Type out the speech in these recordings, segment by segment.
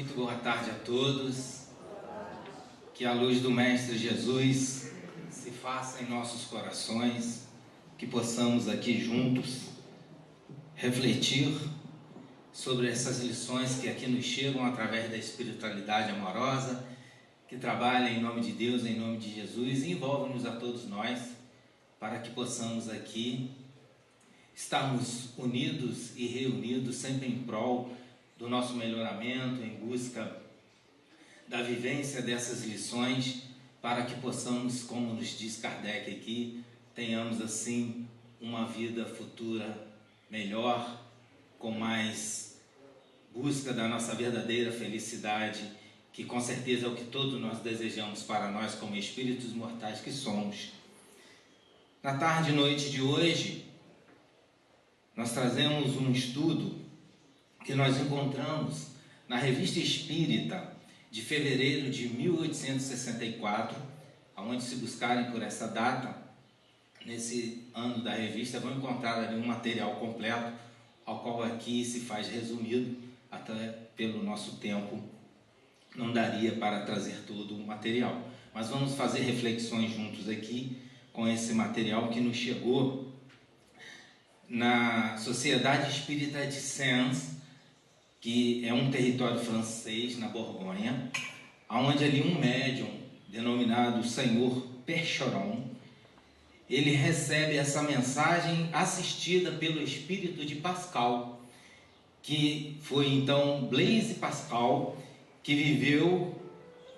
Muito boa tarde a todos. Que a luz do Mestre Jesus se faça em nossos corações, que possamos aqui juntos refletir sobre essas lições que aqui nos chegam através da espiritualidade amorosa, que trabalha em nome de Deus, em nome de Jesus, e envolve-nos a todos nós, para que possamos aqui estarmos unidos e reunidos sempre em prol do nosso melhoramento, em busca da vivência dessas lições, para que possamos, como nos diz Kardec aqui, tenhamos assim uma vida futura melhor, com mais busca da nossa verdadeira felicidade, que com certeza é o que todos nós desejamos para nós como espíritos mortais que somos. Na tarde e noite de hoje, nós trazemos um estudo que nós encontramos na Revista Espírita de fevereiro de 1864, onde, se buscarem por essa data, nesse ano da revista, vão encontrar ali um material completo, ao qual aqui se faz resumido, até pelo nosso tempo não daria para trazer todo o material. Mas vamos fazer reflexões juntos aqui com esse material que nos chegou na Sociedade Espírita de Sens, que é um território francês, na Borgonha, onde ali um médium denominado Senhor Percheron, ele recebe essa mensagem assistida pelo espírito de Pascal, que foi então Blaise Pascal, que viveu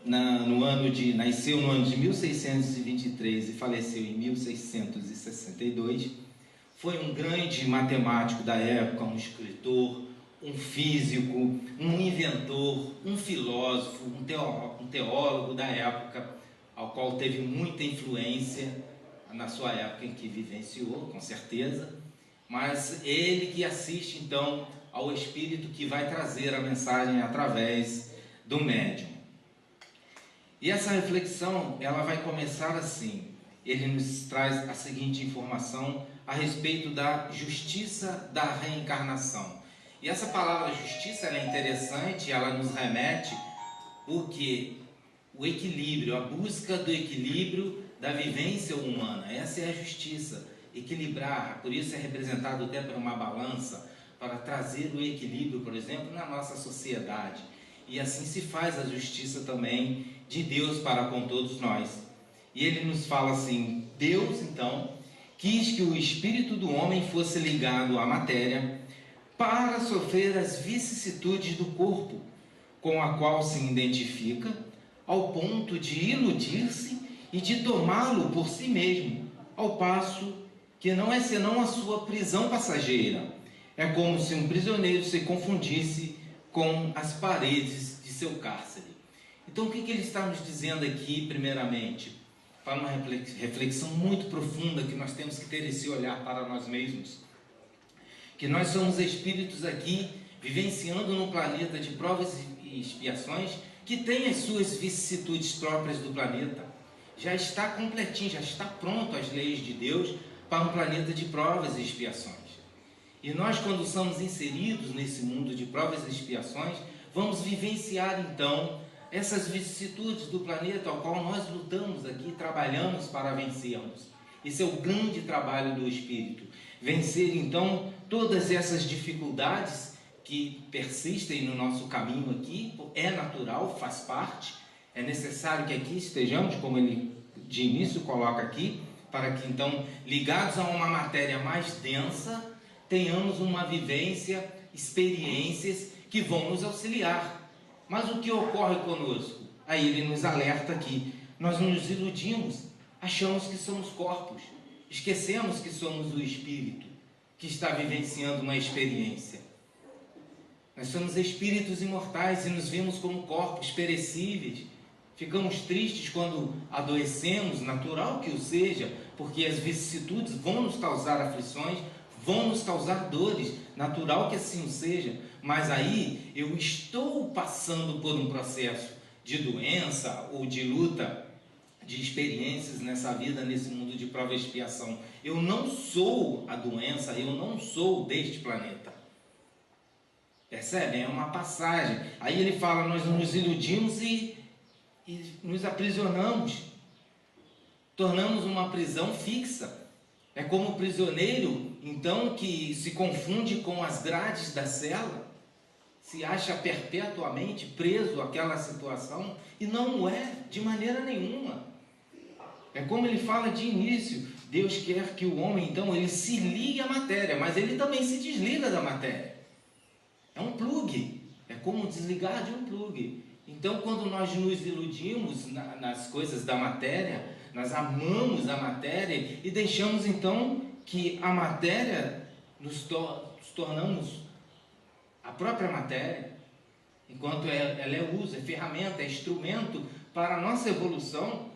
nasceu no ano de 1623 e faleceu em 1662. Foi um grande matemático da época, um escritor, um físico, um inventor, um filósofo, um teólogo da época, ao qual teve muita influência na sua época em que vivenciou, com certeza, mas ele que assiste então ao espírito que vai trazer a mensagem através do médium. E essa reflexão, ela vai começar assim. Ele nos traz a seguinte informação a respeito da justiça da reencarnação. E essa palavra justiça, ela é interessante, ela nos remete porque o equilíbrio, a busca do equilíbrio da vivência humana, essa é a justiça, equilibrar. Por isso é representado até por uma balança, para trazer o equilíbrio, por exemplo, na nossa sociedade. E assim se faz a justiça também de Deus para com todos nós. E ele nos fala assim: Deus então quis que o espírito do homem fosse ligado à matéria para sofrer as vicissitudes do corpo, com a qual se identifica, ao ponto de iludir-se e de tomá-lo por si mesmo, ao passo que não é senão a sua prisão passageira. É como se um prisioneiro se confundisse com as paredes de seu cárcere. Então, o que ele está nos dizendo aqui, primeiramente? Para uma reflexão muito profunda, que nós temos que ter esse olhar para nós mesmos, que nós somos espíritos aqui, vivenciando num planeta de provas e expiações, que tem as suas vicissitudes próprias do planeta. Já está completinho, já está pronto as leis de Deus para um planeta de provas e expiações. E nós, quando somos inseridos nesse mundo de provas e expiações, vamos vivenciar então essas vicissitudes do planeta ao qual nós lutamos aqui, trabalhamos para vencermos. Esse é o grande trabalho do Espírito. Vencer então todas essas dificuldades que persistem no nosso caminho aqui, é natural, faz parte, é necessário que aqui estejamos, como ele de início coloca aqui, para que então, ligados a uma matéria mais densa, tenhamos uma vivência, experiências que vão nos auxiliar. Mas o que ocorre conosco? Aí ele nos alerta aqui: nós nos iludimos, achamos que somos corpos, esquecemos que somos o espírito que está vivenciando uma experiência. Nós somos espíritos imortais e nos vemos como corpos perecíveis. Ficamos tristes quando adoecemos, natural que o seja, porque as vicissitudes vão nos causar aflições, vão nos causar dores, natural que assim o seja. Mas aí eu estou passando por um processo de doença ou de luta, de experiências nessa vida, nesse mundo de prova e expiação. Eu não sou a doença, eu não sou deste planeta. Percebem? É uma passagem. Aí ele fala, nós nos iludimos e nos aprisionamos. Tornamos uma prisão fixa. É como o prisioneiro, então, que se confunde com as grades da cela, se acha perpetuamente preso àquela situação, e não é, de maneira nenhuma. É como ele fala de início, Deus quer que o homem, então, ele se ligue à matéria, mas ele também se desliga da matéria. É um plug, é como desligar de um plug. Então, quando nós nos iludimos nas coisas da matéria, nós amamos a matéria e deixamos, então, que a matéria nos tornamos a própria matéria, enquanto ela é uso, é ferramenta, é instrumento para a nossa evolução.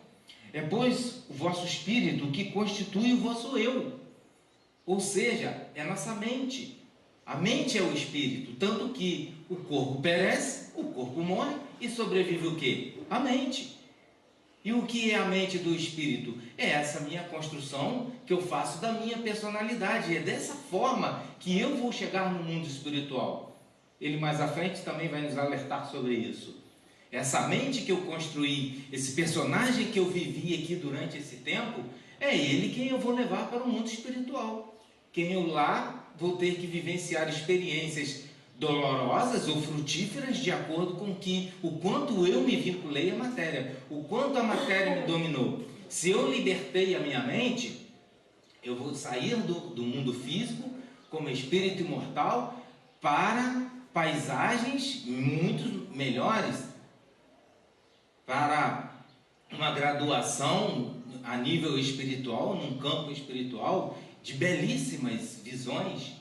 É, pois, o vosso espírito que constitui o vosso eu, ou seja, é a nossa mente. A mente é o espírito, tanto que o corpo perece, o corpo morre e sobrevive o quê? A mente. E o que é a mente do espírito? É essa minha construção que eu faço da minha personalidade. É dessa forma que eu vou chegar no mundo espiritual. Ele mais à frente também vai nos alertar sobre isso. Essa mente que eu construí, esse personagem que eu vivi aqui durante esse tempo, é ele quem eu vou levar para o mundo espiritual. Quem eu lá vou ter que vivenciar experiências dolorosas ou frutíferas de acordo com o quanto eu me vinculei à matéria, o quanto a matéria me dominou. Se eu libertei a minha mente, eu vou sair do mundo físico como espírito imortal para paisagens muito melhores, para uma graduação a nível espiritual, num campo espiritual, de belíssimas visões,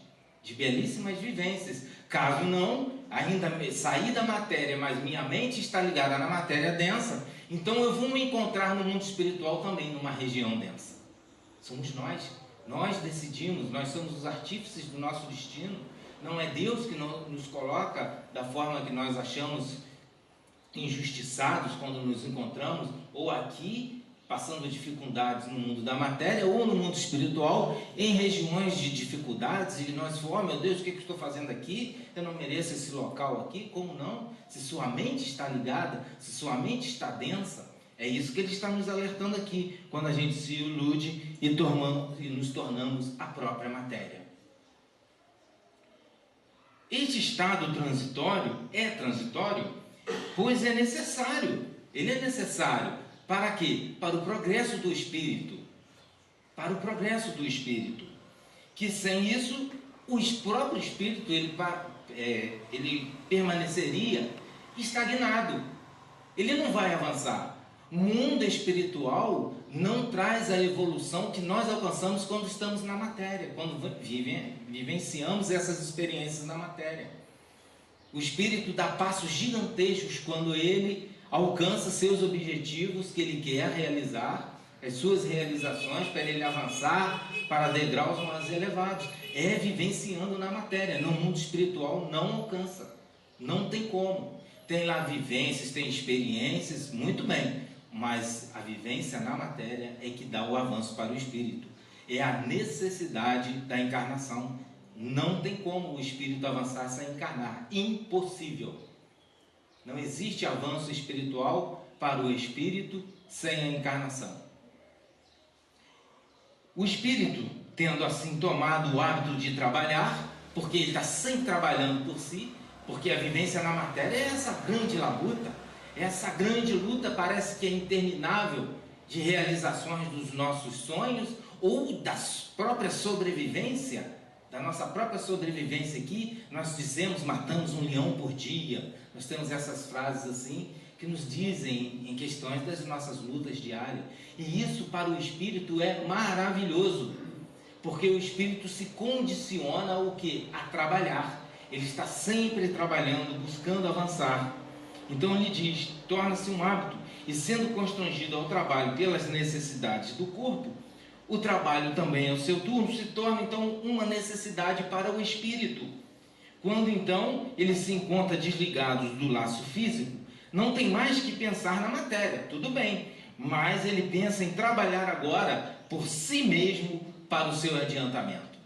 de belíssimas vivências. Caso não, ainda sair da matéria, mas minha mente está ligada na matéria densa, então eu vou me encontrar no mundo espiritual também, numa região densa. Somos nós decidimos, nós somos os artífices do nosso destino. Não é Deus que nos coloca da forma que nós achamos injustiçados quando nos encontramos, ou aqui, passando dificuldades no mundo da matéria, ou no mundo espiritual, em regiões de dificuldades, e nós falamos, oh meu Deus, o que eu estou fazendo aqui? Eu não mereço esse local aqui. Como não? Se sua mente está ligada, se sua mente está densa, é isso que ele está nos alertando aqui, quando a gente se ilude e nos tornamos a própria matéria. Este estado transitório é transitório, pois é necessário. Ele é necessário para quê? Para o progresso do espírito. Para o progresso do espírito. Que sem isso, o próprio espírito ele permaneceria estagnado. Ele não vai avançar. O mundo espiritual não traz a evolução que nós alcançamos quando estamos na matéria, quando vivenciamos essas experiências na matéria. O espírito dá passos gigantescos quando ele alcança seus objetivos que ele quer realizar, as suas realizações, para ele avançar para degraus mais elevados. É vivenciando na matéria. No mundo espiritual não alcança, não tem como. Tem lá vivências, tem experiências, muito bem, mas a vivência na matéria é que dá o avanço para o espírito. É a necessidade da encarnação. Não tem como o espírito avançar sem encarnar. Impossível. Não existe avanço espiritual para o espírito sem a encarnação. O espírito, tendo assim tomado o hábito de trabalhar, porque ele está sempre trabalhando por si, porque a vivência na matéria é essa grande labuta, essa grande luta parece que é interminável de realizações dos nossos sonhos ou da própria sobrevivência, da nossa própria sobrevivência aqui. Nós dizemos, matamos um leão por dia. Nós temos essas frases assim, que nos dizem em questões das nossas lutas diárias. E isso para o espírito é maravilhoso, porque o espírito se condiciona ao quê? A trabalhar. Ele está sempre trabalhando, buscando avançar. Então ele diz, torna-se um hábito, e sendo constrangido ao trabalho pelas necessidades do corpo, o trabalho também ao seu turno se torna então uma necessidade para o espírito. Quando então ele se encontra desligado do laço físico, não tem mais que pensar na matéria, tudo bem, mas ele pensa em trabalhar agora por si mesmo para o seu adiantamento.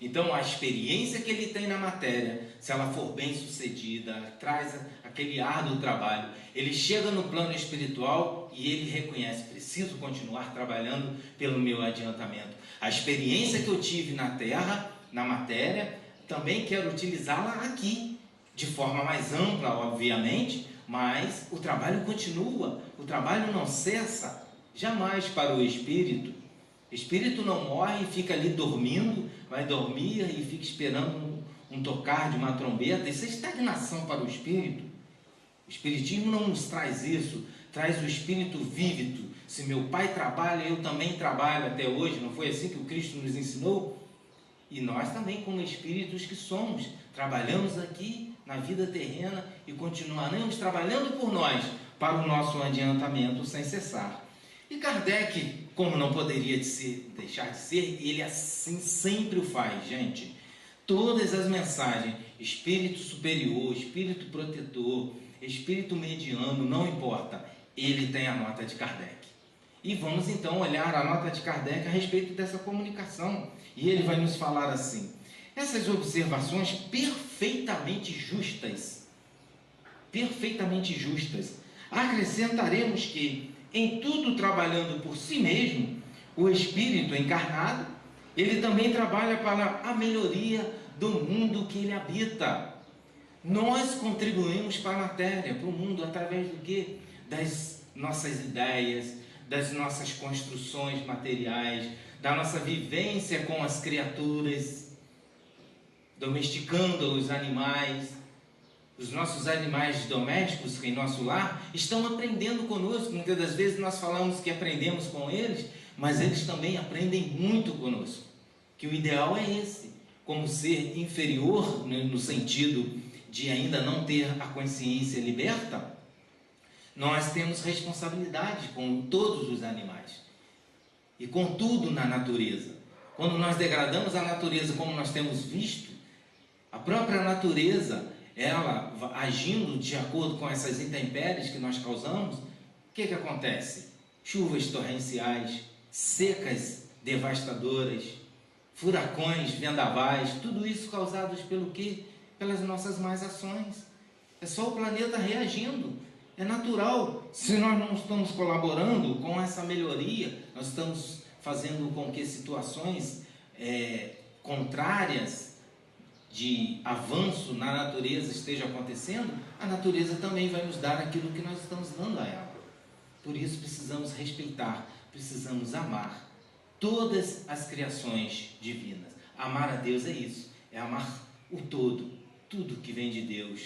Então, a experiência que ele tem na matéria, se ela for bem sucedida, traz aquele árduo trabalho, ele chega no plano espiritual e ele reconhece: preciso continuar trabalhando pelo meu adiantamento. A experiência que eu tive na terra, na matéria, também quero utilizá-la aqui, de forma mais ampla, obviamente, mas o trabalho continua, o trabalho não cessa, jamais para o espírito. O espírito não morre e fica ali dormindo, vai dormir e fica esperando um tocar de uma trombeta. Isso é estagnação para o espírito. O espiritismo não nos traz isso, traz o espírito vívido. Se meu pai trabalha, eu também trabalho até hoje. Não foi assim que o Cristo nos ensinou? E nós também, como espíritos que somos, trabalhamos aqui na vida terrena e continuaremos trabalhando por nós, para o nosso adiantamento sem cessar. E Kardec, como não poderia deixar de ser, ele assim sempre o faz, gente. Todas as mensagens, espírito superior, espírito protetor, espírito mediano, não importa, ele tem a nota de Kardec. E vamos então olhar a nota de Kardec a respeito dessa comunicação. E ele vai nos falar assim: essas observações perfeitamente justas, acrescentaremos que, em tudo trabalhando por si mesmo, o espírito encarnado, ele também trabalha para a melhoria do mundo que ele habita. Nós contribuímos para a matéria, para o mundo, através do quê? Das nossas ideias, das nossas construções materiais, da nossa vivência com as criaturas, domesticando os animais. Os nossos animais domésticos em nosso lar estão aprendendo conosco. Muitas das vezes nós falamos que aprendemos com eles, mas eles também aprendem muito conosco. Que o ideal é esse, como ser inferior, no sentido de ainda não ter a consciência liberta, nós temos responsabilidade com todos os animais e com tudo na natureza. Quando nós degradamos a natureza, como nós temos visto, a própria natureza, ela agindo de acordo com essas intempéries que nós causamos, o que acontece? Chuvas torrenciais, secas devastadoras, furacões, vendavais, tudo isso causados pelo quê? Pelas nossas más ações. É só o planeta reagindo. É natural. Se nós não estamos colaborando com essa melhoria, nós estamos fazendo com que situações contrárias de avanço na natureza esteja acontecendo, a natureza também vai nos dar aquilo que nós estamos dando a ela. Por isso precisamos respeitar, precisamos amar todas as criações divinas. Amar a Deus é isso, é amar o todo, tudo que vem de Deus.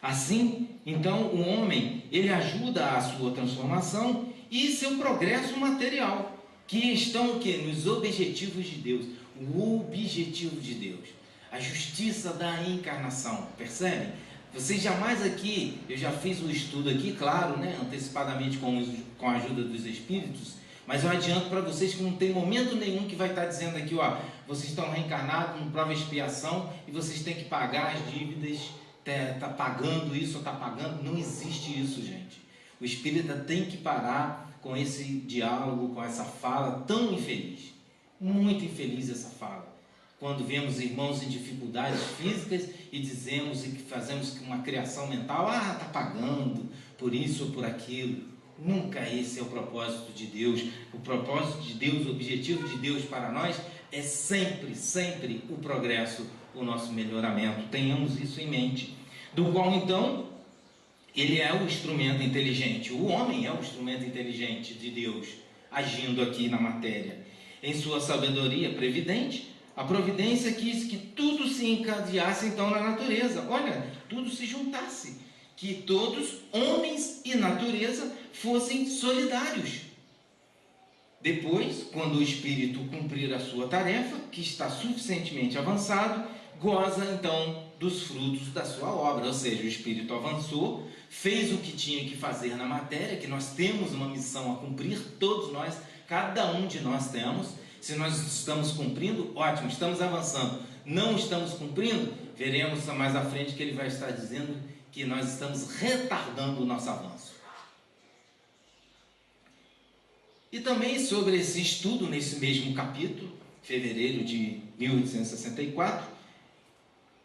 Assim, então, o homem, ele ajuda a sua transformação e seu progresso material, que estão o quê? Nos objetivos de Deus. O objetivo de Deus, a justiça da encarnação, percebem? Vocês jamais aqui, eu já fiz o estudo aqui, claro, antecipadamente com a ajuda dos Espíritos, mas eu adianto para vocês que não tem momento nenhum que vai estar dizendo aqui, vocês estão reencarnados, não prova expiação, e vocês têm que pagar as dívidas, está pagando isso ou está pagando. Não existe isso, gente. O espírita tem que parar com esse diálogo, com essa fala tão infeliz. Muito infeliz essa fala. Quando vemos irmãos em dificuldades físicas e dizemos e que fazemos uma criação mental, está pagando por isso ou por aquilo. Nunca esse é o propósito de Deus. O propósito de Deus, o objetivo de Deus para nós é sempre, sempre o progresso, o nosso melhoramento. Tenhamos isso em mente. Do qual então, ele é o instrumento inteligente. O homem é o instrumento inteligente de Deus, agindo aqui na matéria. Em sua sabedoria previdente, a providência quis que tudo se encadeasse então na natureza. Olha, tudo se juntasse. Que todos, homens e natureza, fossem solidários. Depois, quando o espírito cumprir a sua tarefa, que está suficientemente avançado, goza então dos frutos da sua obra. Ou seja, o espírito avançou, fez o que tinha que fazer na matéria, que nós temos uma missão a cumprir, todos nós, cada um de nós temos. Se nós estamos cumprindo, ótimo, estamos avançando. Não estamos cumprindo, veremos mais à frente que ele vai estar dizendo que nós estamos retardando o nosso avanço. E também sobre esse estudo, nesse mesmo capítulo, fevereiro de 1864.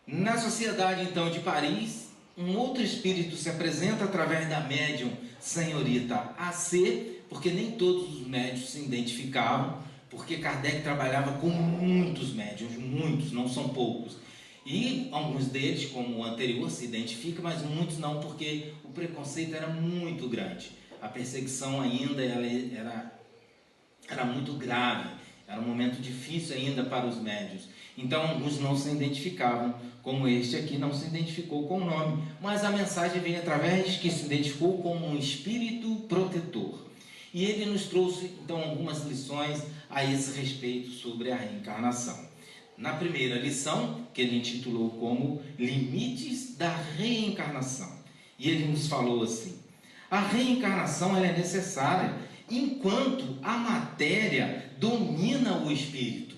Na Sociedade, então, de Paris, um outro espírito se apresenta através da médium senhorita AC, porque nem todos os médiuns se identificavam, porque Kardec trabalhava com muitos médiuns, muitos, não são poucos. E alguns deles, como o anterior, se identificam, mas muitos não, porque o preconceito era muito grande. A perseguição ainda era muito grave, era um momento difícil ainda para os médiuns. Então, alguns não se identificavam, como este aqui não se identificou com o nome, mas a mensagem vem através que se identificou como um espírito protetor. E ele nos trouxe, então, algumas lições a esse respeito sobre a reencarnação. Na primeira lição, que ele intitulou como Limites da Reencarnação, e ele nos falou assim: a reencarnação ela é necessária enquanto a matéria domina o espírito.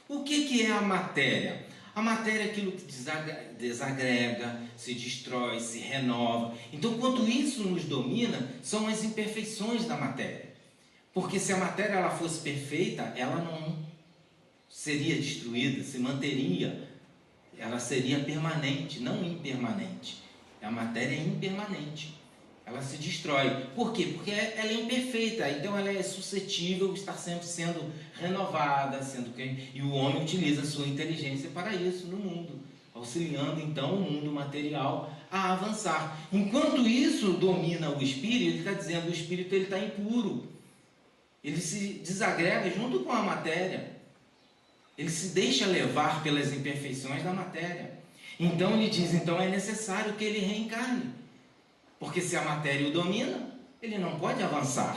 O que é a matéria? A matéria é aquilo que desagrega, se destrói, se renova. Então, quando isso nos domina, são as imperfeições da matéria. Porque se a matéria ela fosse perfeita, ela não seria destruída, se manteria, ela seria permanente, não impermanente. A matéria é impermanente, ela se destrói. Por quê? Porque ela é imperfeita, então ela é suscetível de estar sempre sendo renovada, e o homem utiliza a sua inteligência para isso no mundo, auxiliando então o mundo material a avançar. Enquanto isso domina o espírito, ele está dizendo que o espírito está impuro, ele se desagrega junto com a matéria. Ele se deixa levar pelas imperfeições da matéria. Então ele diz, então é necessário que ele reencarne. Porque se a matéria o domina, ele não pode avançar.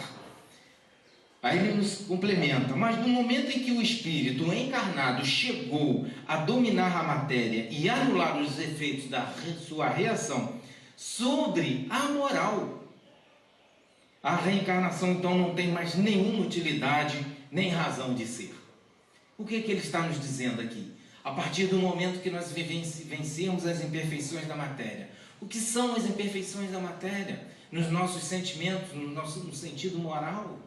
Aí ele nos complementa, mas no momento em que o espírito encarnado chegou a dominar a matéria e anular os efeitos da sua reação sobre a moral, a reencarnação então não tem mais nenhuma utilidade nem razão de ser. O que ele está nos dizendo aqui? A partir do momento que nós vencemos as imperfeições da matéria. O que são as imperfeições da matéria? Nos nossos sentimentos, no sentido moral.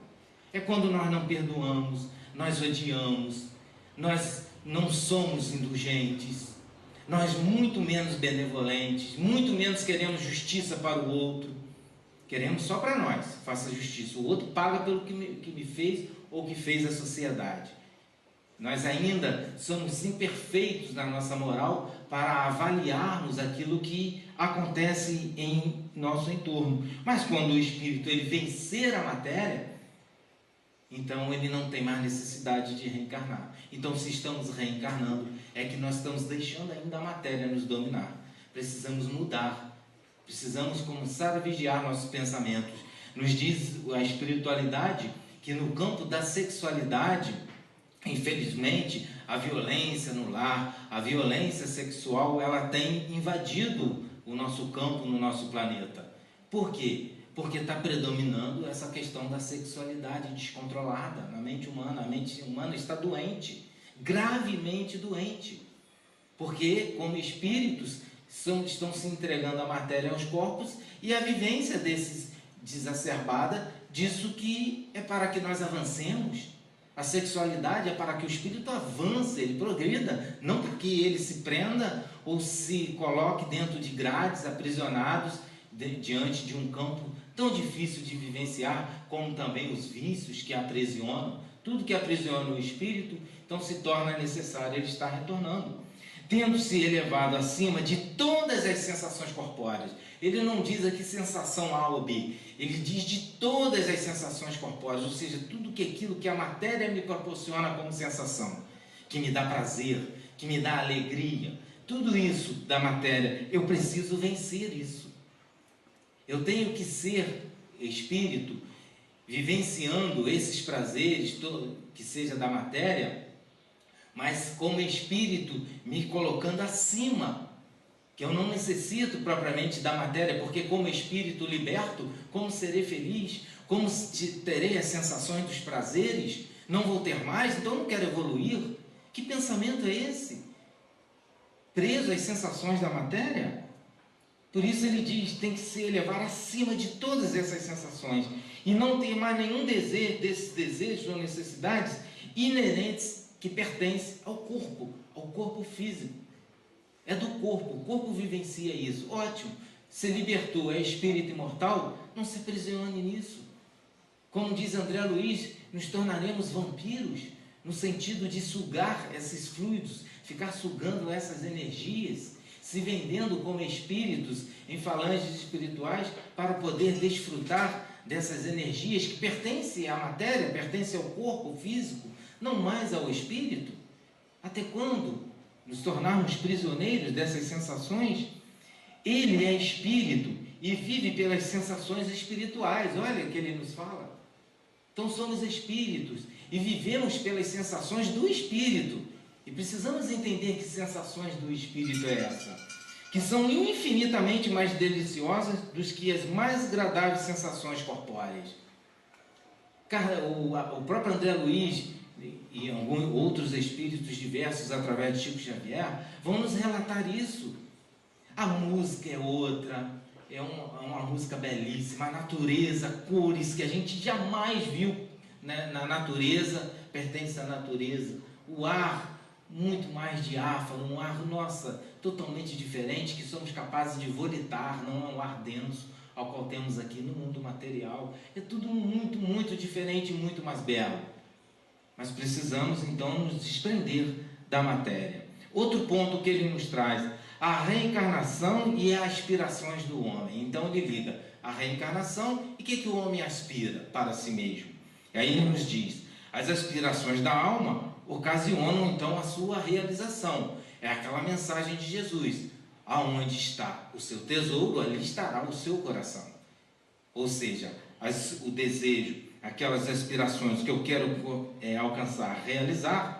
É quando nós não perdoamos, nós odiamos, nós não somos indulgentes, nós muito menos benevolentes, muito menos queremos justiça para o outro. Queremos só para nós, faça justiça. O outro paga pelo que me fez ou que fez a sociedade. Nós ainda somos imperfeitos na nossa moral para avaliarmos aquilo que acontece em nosso entorno. Mas quando o espírito ele vencer a matéria, então ele não tem mais necessidade de reencarnar. Então, se estamos reencarnando, é que nós estamos deixando ainda a matéria nos dominar. Precisamos mudar. Precisamos começar a vigiar nossos pensamentos. Nos diz a espiritualidade que no campo da sexualidade, infelizmente, a violência no lar, a violência sexual, ela tem invadido o nosso campo no nosso planeta. Por quê? Porque está predominando essa questão da sexualidade descontrolada na mente humana. A mente humana está doente, gravemente doente. Porque, como espíritos, estão se entregando a matéria aos corpos, e a vivência desses desacerbada disso que é para que nós avancemos. A sexualidade é para que o espírito avance, ele progrida, não para que ele se prenda ou se coloque dentro de grades, aprisionados diante de um campo tão difícil de vivenciar, como também os vícios que aprisionam. Tudo que aprisiona o espírito, então se torna necessário ele estar retornando, tendo-se elevado acima de todas as sensações corpóreas. Ele não diz aqui sensação A ou B, ele diz de todas as sensações corpóreas, ou seja, tudo aquilo que a matéria me proporciona como sensação, que me dá prazer, que me dá alegria, tudo isso da matéria, eu preciso vencer isso. Eu tenho que ser espírito, vivenciando esses prazeres, que seja da matéria, mas como espírito me colocando acima, que eu não necessito propriamente da matéria, porque como espírito liberto, como serei feliz, como terei as sensações dos prazeres, não vou ter mais, então eu não quero evoluir. Que pensamento é esse? Preso às sensações da matéria? Por isso ele diz, tem que se elevar acima de todas essas sensações, e não ter mais nenhum desejo, desses desejos ou necessidades inerentes que pertence ao corpo físico. É do corpo, o corpo vivencia isso. Ótimo, se libertou, é espírito imortal, não se aprisione nisso. Como diz André Luiz, nos tornaremos vampiros, no sentido de sugar esses fluidos, ficar sugando essas energias, se vendendo como espíritos em falanges espirituais para poder desfrutar dessas energias que pertencem à matéria, pertencem ao corpo físico, não mais ao espírito. Até quando nos tornarmos prisioneiros dessas sensações? Ele é espírito e vive pelas sensações espirituais. Olha o que ele nos fala. Então somos espíritos e vivemos pelas sensações do espírito. E precisamos entender que sensações do espírito é essa, que são infinitamente mais deliciosas do que as mais agradáveis sensações corpóreas. O próprio André Luiz e alguns outros espíritos diversos, através de Chico Xavier, vão nos relatar isso. A música é outra, é uma música belíssima, a natureza, cores que a gente jamais viu, né, na natureza, pertence à natureza. O ar, muito mais diáfano, um ar, nossa, totalmente diferente, que somos capazes de volitar, não é um ar denso, ao qual temos aqui no mundo material. É tudo muito, muito diferente e muito mais belo. Mas precisamos, então, nos desprender da matéria. Outro ponto que ele nos traz, a reencarnação e as aspirações do homem. Então ele liga a reencarnação e o que o homem aspira para si mesmo. E aí ele nos diz, as aspirações da alma ocasionam então a sua realização. É aquela mensagem de Jesus, aonde está o seu tesouro, ali estará o seu coração. Ou seja, o desejo, aquelas aspirações que eu quero alcançar, realizar,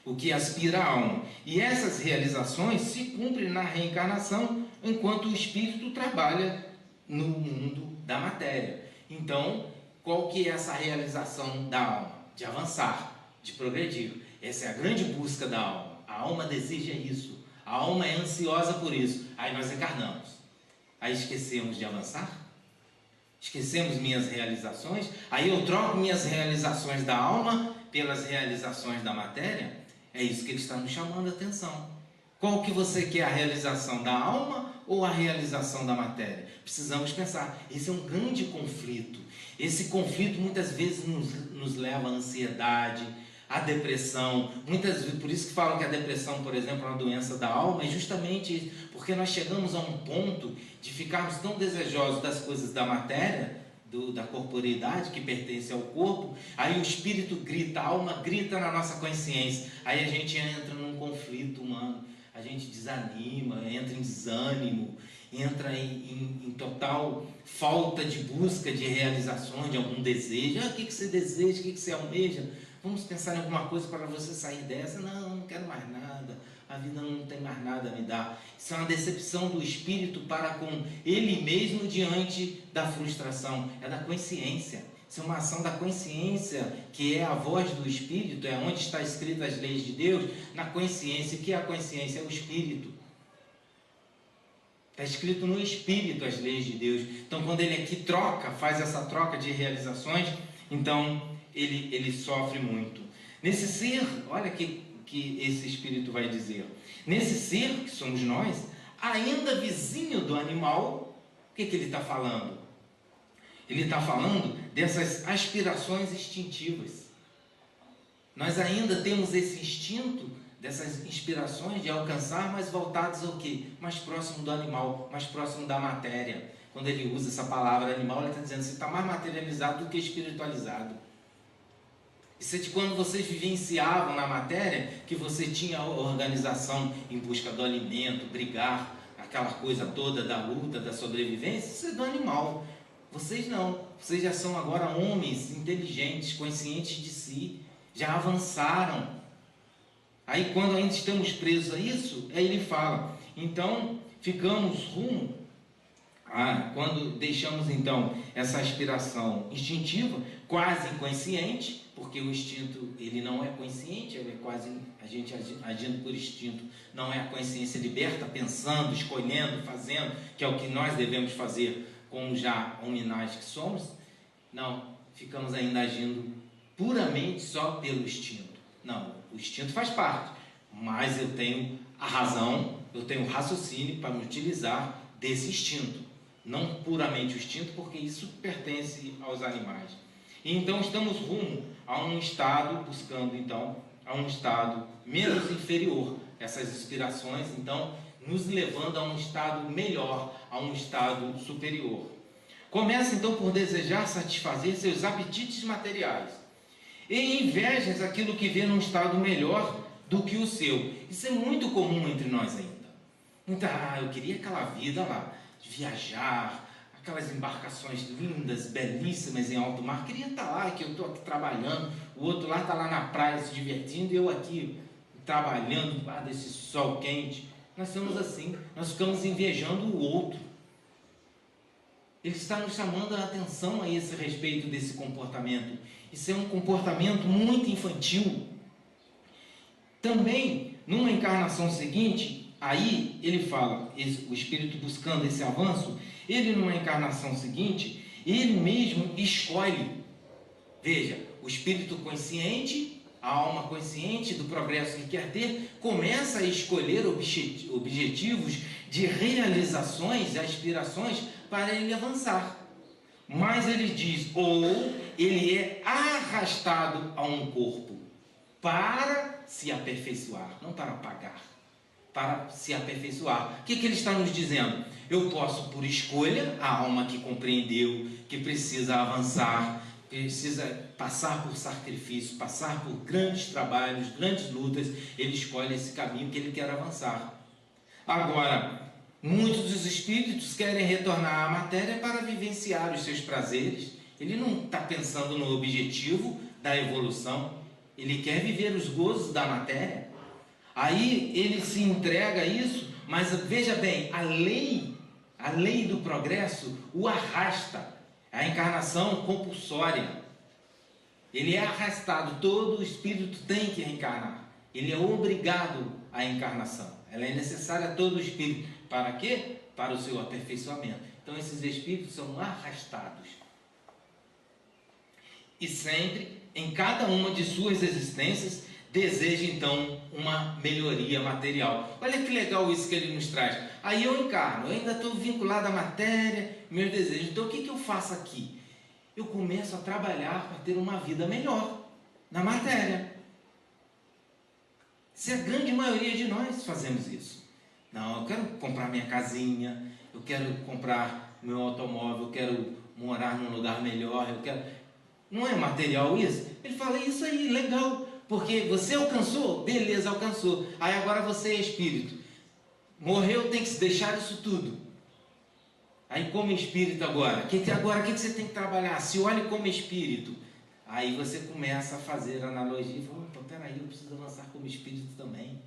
o que aspira a alma. E essas realizações se cumprem na reencarnação, enquanto o espírito trabalha no mundo da matéria. Então, qual que é essa realização da alma? De avançar, de progredir. Essa é a grande busca da alma. A alma deseja isso. A alma é ansiosa por isso. Aí nós encarnamos. Aí esquecemos de avançar? Esquecemos minhas realizações? Aí eu troco minhas realizações da alma pelas realizações da matéria? É isso que ele está nos chamando a atenção. Qual que você quer, a realização da alma ou a realização da matéria? Precisamos pensar. Esse é um grande conflito. Esse conflito muitas vezes nos leva à ansiedade, à depressão. Muitas vezes, por isso que falam que a depressão, por exemplo, é uma doença da alma, é justamente porque nós chegamos a um ponto de ficarmos tão desejosos das coisas da matéria, da corporeidade que pertence ao corpo, aí o espírito grita, a alma grita na nossa consciência, aí a gente entra num conflito humano, a gente desanima, entra em desânimo, entra em total falta de busca de realizações, de algum desejo. O que você deseja, o que você almeja? Vamos pensar em alguma coisa para você sair dessa. Não quero mais nada, a vida não tem mais nada a me dar. Isso é uma decepção do espírito para com ele mesmo diante da frustração, é da consciência. Isso é uma ação da consciência, que é a voz do espírito, é onde está escrita as leis de Deus, na consciência. O que é a consciência? É o espírito. Está escrito no espírito as leis de Deus. Então quando ele aqui faz essa troca de realizações, então ele sofre muito. Nesse ser, olha que esse espírito vai dizer, nesse ser que somos nós, ainda vizinho do animal, o que ele está falando? Ele está falando dessas aspirações instintivas. Nós ainda temos esse instinto, dessas inspirações de alcançar, mas voltados ao quê? Mais próximo do animal, mais próximo da matéria. Quando ele usa essa palavra animal, ele está dizendo que você está mais materializado do que espiritualizado. Isso é de quando vocês vivenciavam na matéria, que você tinha organização em busca do alimento, brigar, aquela coisa toda da luta, da sobrevivência. Isso é do animal. Vocês não. Vocês já são agora homens inteligentes, conscientes de si, já avançaram. Aí quando ainda estamos presos a isso, aí ele fala, então ficamos rumo quando deixamos então essa aspiração instintiva, quase inconsciente, porque o instinto ele não é consciente, ele é quase a gente agindo por instinto, não é a consciência liberta, pensando, escolhendo, fazendo, que é o que nós devemos fazer como já hominais que somos. Não, ficamos ainda agindo puramente só pelo instinto. Não, o instinto faz parte, mas eu tenho a razão, eu tenho o raciocínio para me utilizar desse instinto, não puramente o instinto, porque isso pertence aos animais. E então estamos rumo a um estado, buscando então a um estado menos inferior. Essas inspirações então nos levando a um estado melhor, a um estado superior. Começa então por desejar satisfazer seus apetites materiais e invejas aquilo que vê num estado melhor do que o seu. Isso é muito comum entre nós ainda. Eu queria aquela vida lá, de viajar, aquelas embarcações lindas, belíssimas em alto mar. Queria estar lá, que eu estou aqui trabalhando, o outro lá está lá na praia se divertindo, e eu aqui trabalhando, desse sol quente. Nós somos assim, nós ficamos invejando o outro. Ele está nos chamando a atenção a esse respeito desse comportamento. Isso é um comportamento muito infantil. Também, numa encarnação seguinte, aí ele fala, o espírito buscando esse avanço, ele numa encarnação seguinte, ele mesmo escolhe. Veja, o espírito consciente, a alma consciente do progresso que quer ter, começa a escolher objetivos de realizações, aspirações para ele avançar. Mas ele diz, ou ele é arrastado a um corpo para se aperfeiçoar, não para pagar, para se aperfeiçoar. O que ele está nos dizendo? Eu posso, por escolha, a alma que compreendeu, que precisa avançar, precisa passar por sacrifício, passar por grandes trabalhos, grandes lutas, ele escolhe esse caminho que ele quer avançar. Agora, muitos dos espíritos querem retornar à matéria para vivenciar os seus prazeres. Ele não está pensando no objetivo da evolução, ele quer viver os gozos da matéria. Aí ele se entrega a isso, mas veja bem, a lei do progresso o arrasta. A encarnação compulsória. Ele é arrastado, todo espírito tem que reencarnar. Ele é obrigado à encarnação. Ela é necessária a todo espírito. Para quê? Para o seu aperfeiçoamento. Então esses espíritos são arrastados. E sempre, em cada uma de suas existências, deseja então uma melhoria material. Olha que legal isso que ele nos traz. Aí eu encarno, eu ainda estou vinculado à matéria, meus desejos. Então o que eu faço aqui? Eu começo a trabalhar para ter uma vida melhor na matéria. Se a grande maioria de nós fazemos isso. Não, eu quero comprar minha casinha, eu quero comprar meu automóvel, eu quero morar num lugar melhor, eu quero... Não é material isso? Ele fala, isso aí, legal, porque você alcançou, beleza, alcançou. Aí agora você é espírito. Morreu, tem que se deixar isso tudo. Aí como espírito agora, o que você tem que trabalhar? Se olhe como espírito. Aí você começa a fazer analogia e fala, peraí, eu preciso avançar como espírito também.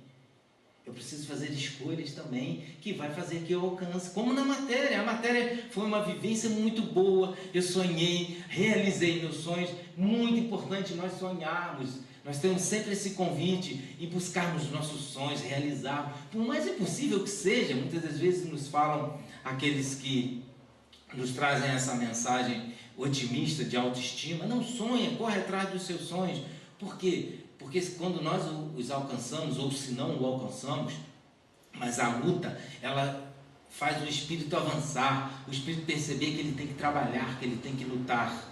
Eu preciso fazer escolhas também, que vai fazer que eu alcance. Como na matéria. A matéria foi uma vivência muito boa. Eu sonhei, realizei meus sonhos. Muito importante nós sonharmos. Nós temos sempre esse convite e buscarmos nossos sonhos, realizar. Por mais impossível que seja, muitas das vezes nos falam aqueles que nos trazem essa mensagem otimista de autoestima. Não sonha, corre atrás dos seus sonhos. Por quê? Porque quando nós os alcançamos, ou se não o alcançamos, mas a luta, ela faz o espírito avançar, o espírito perceber que ele tem que trabalhar, que ele tem que lutar.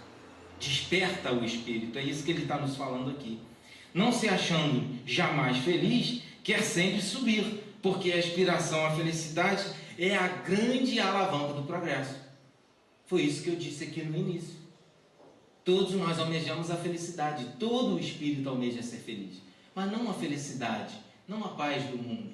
Desperta o espírito, é isso que ele está nos falando aqui. Não se achando jamais feliz, quer sempre subir, porque a aspiração à felicidade é a grande alavanca do progresso. Foi isso que eu disse aqui no início. Todos nós almejamos a felicidade, todo o espírito almeja ser feliz, mas não a felicidade, não a paz do mundo,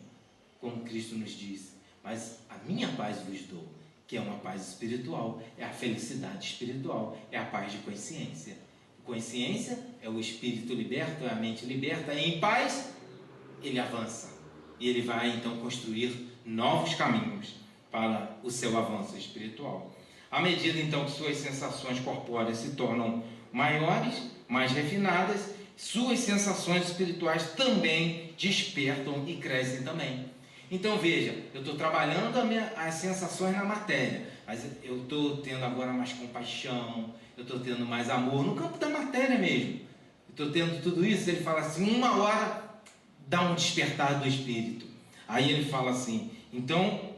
como Cristo nos disse, mas a minha paz vos dou, que é uma paz espiritual, é a felicidade espiritual, é a paz de consciência. Consciência é o espírito liberto, é a mente liberta, e em paz ele avança, e ele vai então construir novos caminhos para o seu avanço espiritual. À medida então que suas sensações corpóreas se tornam maiores, mais refinadas, suas sensações espirituais também despertam e crescem também. Então veja, eu estou trabalhando as sensações na matéria, mas eu estou tendo agora mais compaixão, eu estou tendo mais amor no campo da matéria mesmo. estou tendo tudo isso. Ele fala assim, uma hora dá um despertar do espírito. Aí ele fala assim, então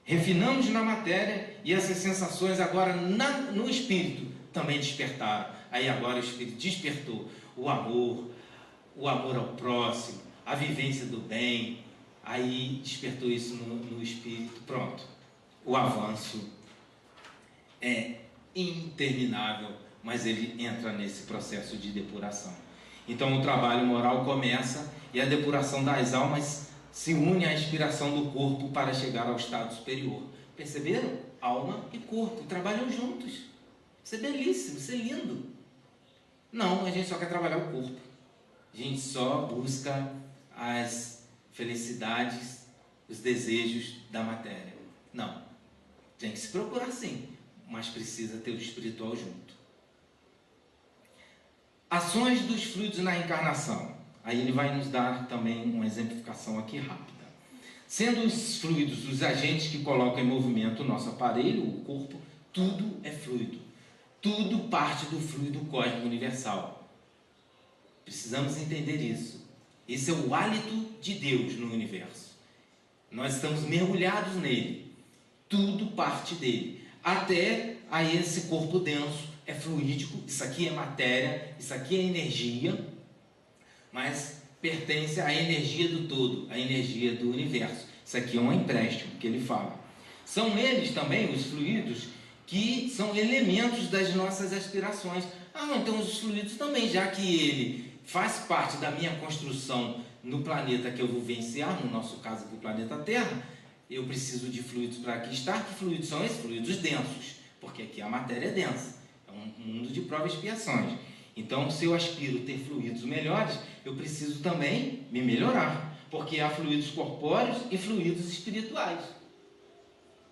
refinamos na matéria e essas sensações agora no espírito também despertaram. Aí agora o espírito despertou o amor ao próximo, a vivência do bem. Aí despertou isso no espírito. Pronto. O avanço é interminável, mas ele entra nesse processo de depuração. Então o trabalho moral começa e a depuração das almas se une à inspiração do corpo para chegar ao estado superior. Perceberam? Alma e corpo trabalham juntos. Isso é belíssimo, isso é lindo. Não, a gente só quer trabalhar o corpo. A gente só busca as felicidades, os desejos da matéria. Não. Tem que se procurar sim, mas precisa ter o espiritual junto. Ações dos fluidos na encarnação. Aí ele vai nos dar também uma exemplificação aqui rápida. Sendo os fluidos os agentes que colocam em movimento o nosso aparelho, o corpo, tudo é fluido. Tudo parte do fluido cósmico universal. Precisamos entender isso. Esse é o hálito de Deus no universo. Nós estamos mergulhados nele. Tudo parte dele. Até a esse corpo denso, é fluídico, isso aqui é matéria, isso aqui é energia, mas pertence à energia do todo, à energia do universo. Isso aqui é um empréstimo que ele fala. São eles também, os fluidos, que são elementos das nossas aspirações. Então os fluidos também, já que ele faz parte da minha construção no planeta que eu vou vivenciar, no nosso caso aqui o planeta Terra, eu preciso de fluidos para aqui estar. Que fluidos são esses? Fluidos densos, porque aqui a matéria é densa, é um mundo de provas e expiações. Então, se eu aspiro ter fluidos melhores, eu preciso também me melhorar, porque há fluidos corpóreos e fluidos espirituais.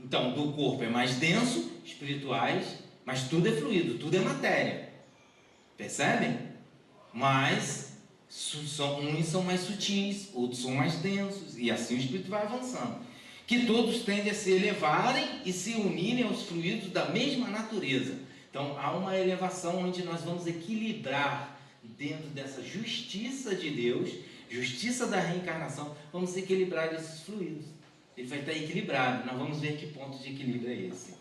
Então, do corpo é mais denso, espirituais, mas tudo é fluido, tudo é matéria. Percebem? Mas uns são mais sutis, outros são mais densos, e assim o espírito vai avançando. Que todos tendem a se elevarem e se unirem aos fluidos da mesma natureza. Então há uma elevação onde nós vamos equilibrar dentro dessa justiça de Deus, justiça da reencarnação, vamos equilibrar esses fluidos. Ele vai estar equilibrado, nós vamos ver que ponto de equilíbrio é esse.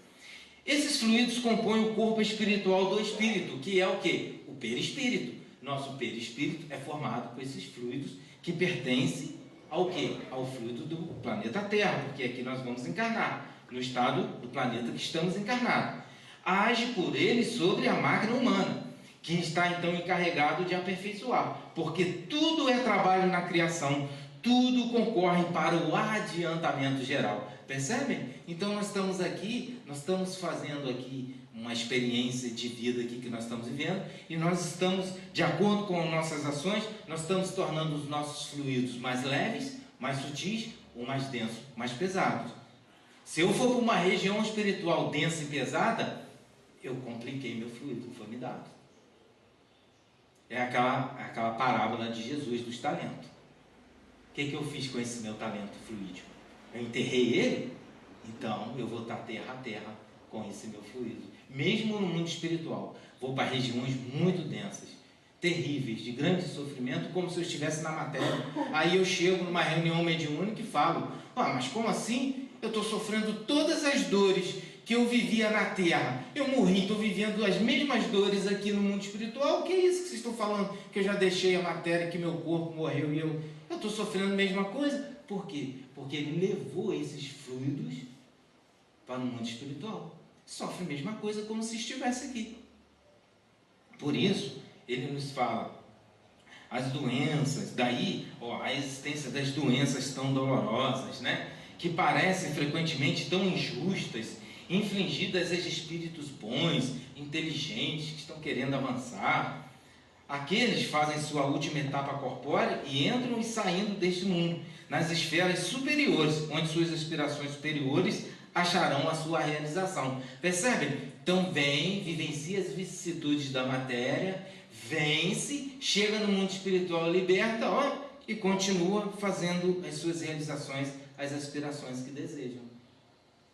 Esses fluidos compõem o corpo espiritual do espírito, que é o quê? O perispírito. Nosso perispírito é formado por esses fluidos que pertencem ao quê? Ao fluido do planeta Terra, porque aqui nós vamos encarnar, no estado do planeta que estamos encarnados. Age por ele sobre a máquina humana, que está então encarregado de aperfeiçoar, porque tudo é trabalho na criação, tudo concorre para o adiantamento geral. Percebem? Então nós estamos aqui, nós estamos fazendo aqui uma experiência de vida aqui que nós estamos vivendo, e nós estamos, de acordo com nossas ações, nós estamos tornando os nossos fluidos mais leves, mais sutis ou mais densos, mais pesados. Se eu for para uma região espiritual densa e pesada, eu compliquei meu fluido que foi me dado. É aquela parábola de Jesus dos talentos. O que eu fiz com esse meu talento fluídico? Eu enterrei ele? Então eu vou estar terra a terra com esse meu fluido. Mesmo no mundo espiritual, vou para regiões muito densas, terríveis, de grande sofrimento, como se eu estivesse na matéria. Aí eu chego numa reunião mediúnica e falo, mas como assim? Eu estou sofrendo todas as dores que eu vivia na Terra. Eu morri, estou vivendo as mesmas dores aqui no mundo espiritual. O que é isso que vocês estão falando? Que eu já deixei a matéria, que meu corpo morreu e eu estou sofrendo a mesma coisa? Por quê? Porque ele levou esses fluidos para o mundo espiritual. Sofre a mesma coisa como se estivesse aqui. Por isso, ele nos fala as doenças, daí a existência das doenças tão dolorosas, né? Que parecem frequentemente tão injustas, infligidas a espíritos bons, inteligentes, que estão querendo avançar. Aqueles fazem sua última etapa corpórea e entram e saindo deste mundo, nas esferas superiores, onde suas aspirações superiores acharão a sua realização. Percebem? Então vem, vivencia as vicissitudes da matéria, vence, chega no mundo espiritual, liberta, e continua fazendo as suas realizações, as aspirações que desejam.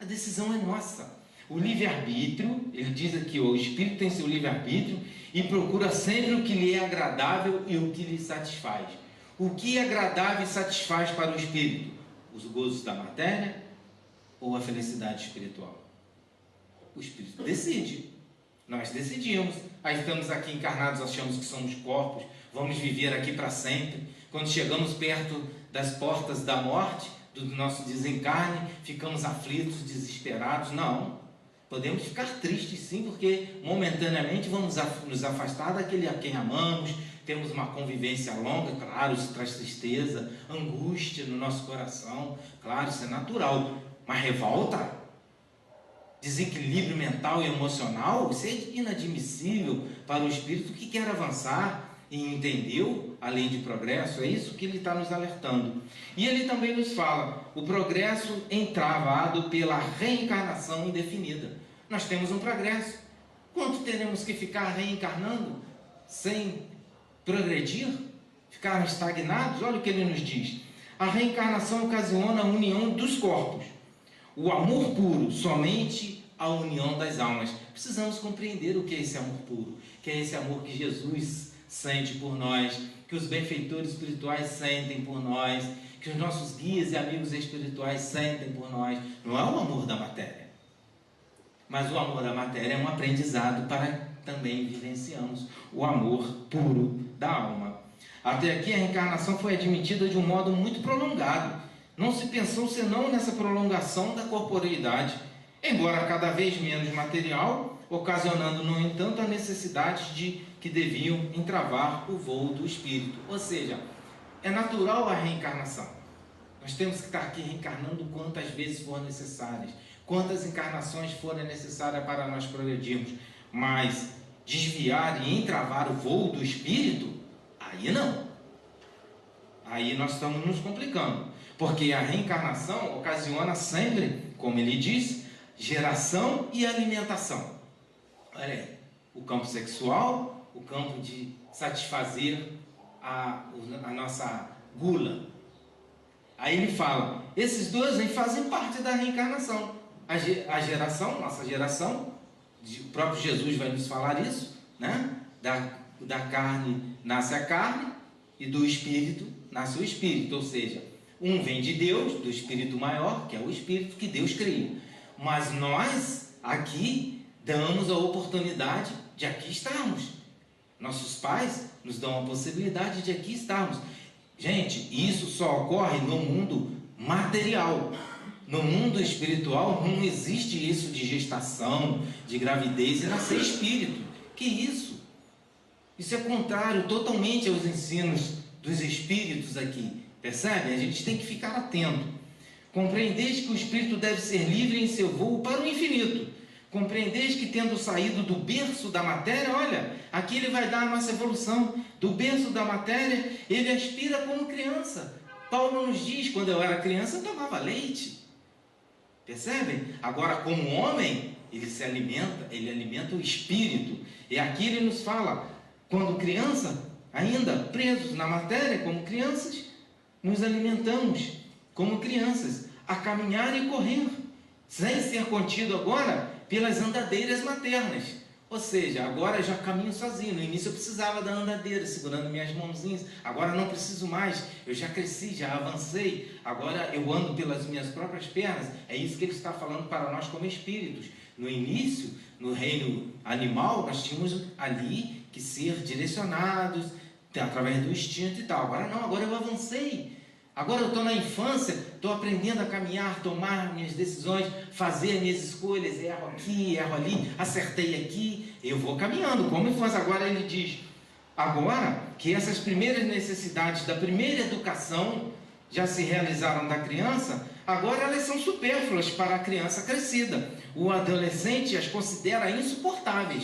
A decisão é nossa. O livre-arbítrio, ele diz aqui, o espírito tem seu livre-arbítrio e procura sempre o que lhe é agradável e o que lhe satisfaz. O que é agradável e satisfaz para o espírito? Os gozos da matéria ou a felicidade espiritual? O espírito decide. Nós decidimos. Aí estamos aqui encarnados, achamos que somos corpos, vamos viver aqui para sempre. Quando chegamos perto das portas da morte, do nosso desencarne, ficamos aflitos, desesperados. Não. Podemos ficar tristes sim, porque momentaneamente vamos nos afastar daquele a quem amamos, temos uma convivência longa, claro, isso traz tristeza, angústia no nosso coração, claro, isso é natural, mas revolta, desequilíbrio mental e emocional, isso é inadmissível para o espírito que quer avançar e entendeu a lei de progresso. É isso que ele está nos alertando. E ele também nos fala, o progresso entravado pela reencarnação indefinida. Nós temos um progresso. Quanto teremos que ficar reencarnando sem progredir? Ficar estagnados? Olha o que ele nos diz. A reencarnação ocasiona a união dos corpos. O amor puro, somente a união das almas. Precisamos compreender o que é esse amor puro, que é esse amor que Jesus sente por nós, que os benfeitores espirituais sentem por nós, que os nossos guias e amigos espirituais sentem por nós. Não é o amor da matéria, mas o amor da matéria é um aprendizado para também vivenciamos o amor puro da alma. Até aqui a reencarnação foi admitida de um modo muito prolongado. Não se pensou senão nessa prolongação da corporeidade, embora cada vez menos material, ocasionando, no entanto, a necessidade de que deviam entravar o voo do espírito. Ou seja, é natural a reencarnação. Nós temos que estar aqui reencarnando quantas vezes for necessárias, quantas encarnações forem necessárias para nós progredirmos, mas desviar e entravar o voo do espírito, aí não. Aí nós estamos nos complicando, porque a reencarnação ocasiona sempre, como ele diz, geração e alimentação. Olha aí, o campo sexual, o campo de satisfazer a nossa gula. Aí ele fala, esses dois aí fazem parte da reencarnação. A geração, nossa geração, o próprio Jesus vai nos falar isso, né? Da carne nasce a carne e do espírito nasce o espírito. Ou seja, um vem de Deus, do espírito maior, que é o espírito que Deus cria. Mas nós aqui damos a oportunidade de aqui estarmos. Nossos pais nos dão a possibilidade de aqui estarmos. Gente, isso só ocorre no mundo material. No mundo espiritual não existe isso de gestação, de gravidez e nascer espírito. Que isso? Isso é contrário totalmente aos ensinos dos espíritos aqui. Percebe? A gente tem que ficar atento. Compreendeis que o espírito deve ser livre em seu voo para o infinito. Compreendeis que, tendo saído do berço da matéria, olha, aqui ele vai dar a nossa evolução. Do berço da matéria, ele aspira como criança. Paulo nos diz, quando eu era criança, eu tomava leite. Percebem? Agora, como homem, ele se alimenta, ele alimenta o espírito. E aqui ele nos fala, quando criança, ainda presos na matéria, como crianças, nos alimentamos como crianças, a caminhar e correr, sem ser contido agora pelas andadeiras maternas. Ou seja, agora eu já caminho sozinho. No início eu precisava da andadeira, segurando minhas mãozinhas. Agora não preciso mais. Eu já cresci, já avancei. Agora eu ando pelas minhas próprias pernas. É isso que ele está falando para nós como espíritos. No início, no reino animal, nós tínhamos ali que ser direcionados através do instinto e tal. Agora não, agora eu avancei. Agora eu estou na infância, estou aprendendo a caminhar, tomar minhas decisões, fazer minhas escolhas, erro aqui, erro ali, acertei aqui, eu vou caminhando, como infância. Agora ele diz, agora que essas primeiras necessidades da primeira educação já se realizaram da criança, agora elas são supérfluas para a criança crescida. O adolescente as considera insuportáveis.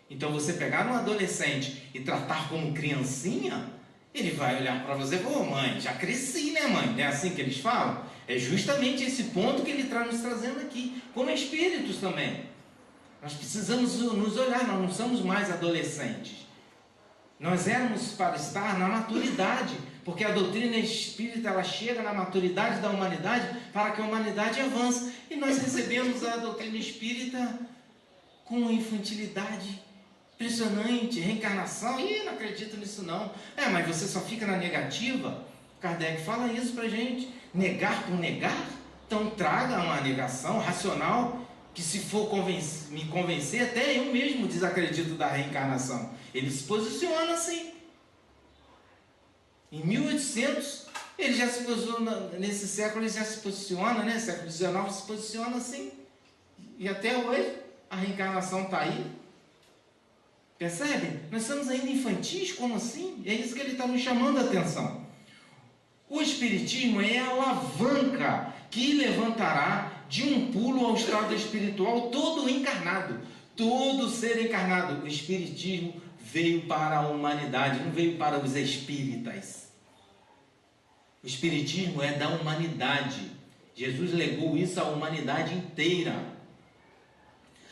Então você pegar um adolescente e tratar como criancinha, ele vai olhar para você e falar, mãe, já cresci, né, mãe? Não é assim que eles falam? É justamente esse ponto que ele está nos trazendo aqui, como espíritos também. Nós precisamos nos olhar, nós não somos mais adolescentes. Nós éramos para estar na maturidade, Porque a doutrina espírita, ela chega na maturidade da humanidade para que a humanidade avance. E nós recebemos a doutrina espírita com uma infantilidade impressionante, reencarnação, e não acredito nisso não. Mas você só fica na negativa? Kardec fala isso pra gente. Negar por negar? Então traga uma negação racional, que se for me convencer, até eu mesmo desacredito da reencarnação. Ele se posiciona assim. Em 1800, ele já se posiciona, nesse século ele já se posiciona, né? Século XIX se posiciona assim. E até hoje, a reencarnação está aí. Percebe? Nós estamos ainda infantis, como assim? É isso que ele está nos chamando a atenção. O Espiritismo é a alavanca que levantará de um pulo ao estado espiritual todo encarnado, todo ser encarnado. O Espiritismo veio para a humanidade, não veio para os espíritas. O Espiritismo é da humanidade. Jesus legou isso à humanidade inteira.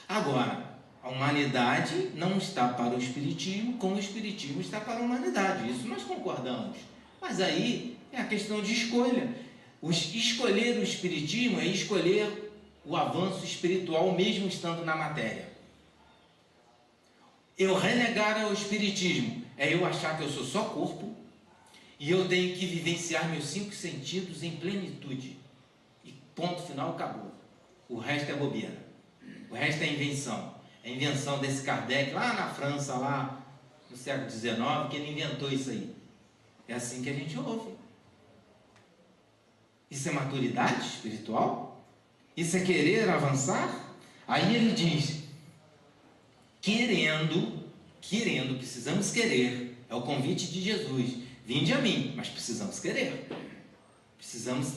Agora, a humanidade não está para o Espiritismo, como o Espiritismo está para a humanidade. Isso nós concordamos. Mas aí é a questão de escolha. Escolher o Espiritismo é escolher o avanço espiritual mesmo estando na matéria. Eu renegar o Espiritismo é eu achar que eu sou só corpo e eu tenho que vivenciar meus 5 sentidos em plenitude. E ponto final, acabou. O resto é bobeira. O resto é invenção. É a invenção desse Kardec lá na França, lá no século XIX, que ele inventou isso aí. É assim que a gente ouve. Isso é maturidade espiritual? Isso é querer avançar? Aí ele diz, querendo, precisamos querer. É o convite de Jesus. Vinde a mim, mas precisamos querer. Precisamos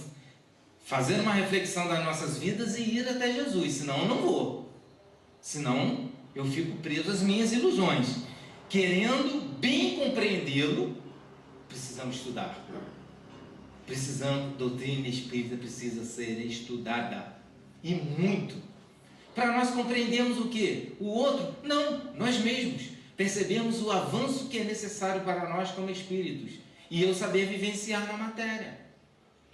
fazer uma reflexão das nossas vidas e ir até Jesus. Senão eu não vou. Senão eu fico preso às minhas ilusões. Querendo bem compreendê-lo, precisamos estudar. Doutrina espírita precisa ser estudada. E muito. Para nós compreendermos o quê? O outro? Não, nós mesmos. Percebemos o avanço que é necessário para nós como espíritos. E eu saber vivenciar na matéria.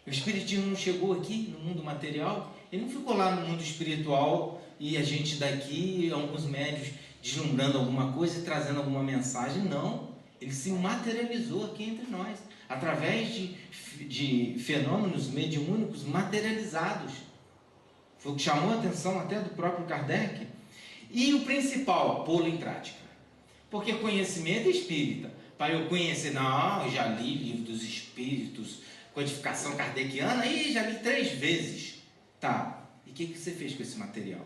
O Espiritismo não chegou aqui no mundo material, ele não ficou lá no mundo espiritual e a gente daqui, alguns médios, deslumbrando alguma coisa e trazendo alguma mensagem. Não, ele se materializou aqui entre nós, através de fenômenos mediúnicos materializados. Foi o que chamou a atenção até do próprio Kardec. E o principal, pô-lo em prática. Porque conhecimento espírita, para eu conhecer, não, eu já li livro dos espíritos, codificação kardeciana, e já li 3 vezes. Tá, e o que você fez com esse material?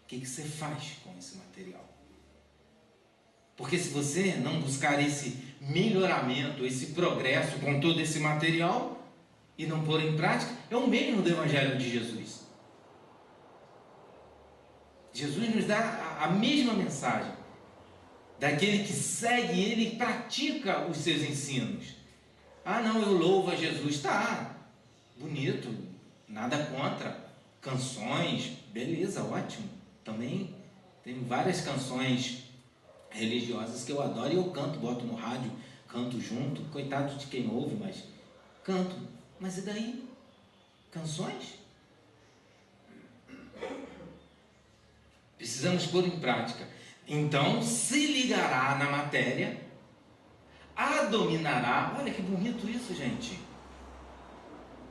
O que você faz com esse material? Porque se você não buscar esse melhoramento, esse progresso com todo esse material e não pôr em prática, é o mesmo do Evangelho de Jesus. Jesus nos dá a mesma mensagem daquele que segue ele e pratica os seus ensinos. Ah, não, eu louvo a Jesus. Tá, bonito, nada contra. Canções, beleza, ótimo. Também tem várias canções religiosas que eu adoro e eu canto, boto no rádio, canto junto. Coitado de quem ouve, mas canto. Mas e daí? Canções? Precisamos pôr em prática. Então, se ligará na matéria, a dominará. Olha que bonito isso, gente.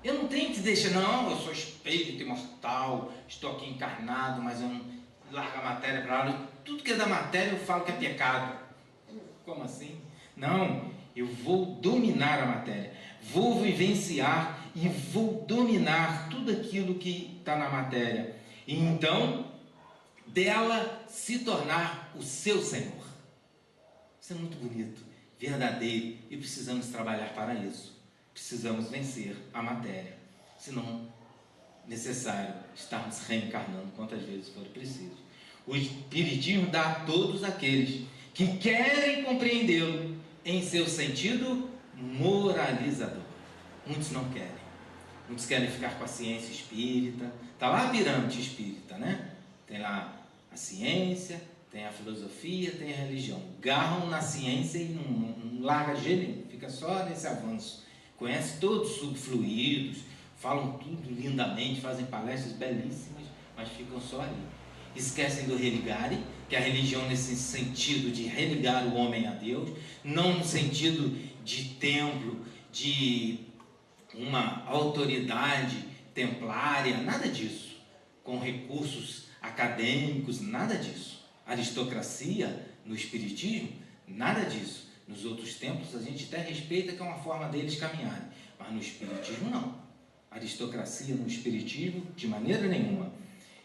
Eu não tenho que deixar, não, eu sou espírito imortal, estou aqui encarnado, mas eu não largo a matéria para lá. Tudo que é da matéria eu falo que é pecado. Como assim? Não, eu vou dominar a matéria, vou vivenciar e vou dominar tudo aquilo que está na matéria. E então, dela se tornar o seu Senhor. Isso é muito bonito, verdadeiro, e precisamos trabalhar para isso. Precisamos vencer a matéria, senão necessário estarmos reencarnando quantas vezes for preciso. O Espiritismo dá a todos aqueles que querem compreendê-lo em seu sentido moralizador. Muitos não querem. Muitos querem ficar com a ciência espírita. Está lá a pirâmide espírita, né? Tem lá a ciência, tem a filosofia, tem a religião. Garram na ciência e não larga jeito nenhum. fica só nesse avanço. Conhece todos os subfluidos, falam tudo lindamente, fazem palestras belíssimas, mas ficam só ali. Esquecem do religare, que é a religião nesse sentido de religar o homem a Deus, não no sentido de templo, de uma autoridade templária, nada disso, com recursos acadêmicos, nada disso. Aristocracia no espiritismo, nada disso. Nos outros templos a gente até respeita, que é uma forma deles caminharem, mas no espiritismo não. Aristocracia no espiritismo de maneira nenhuma.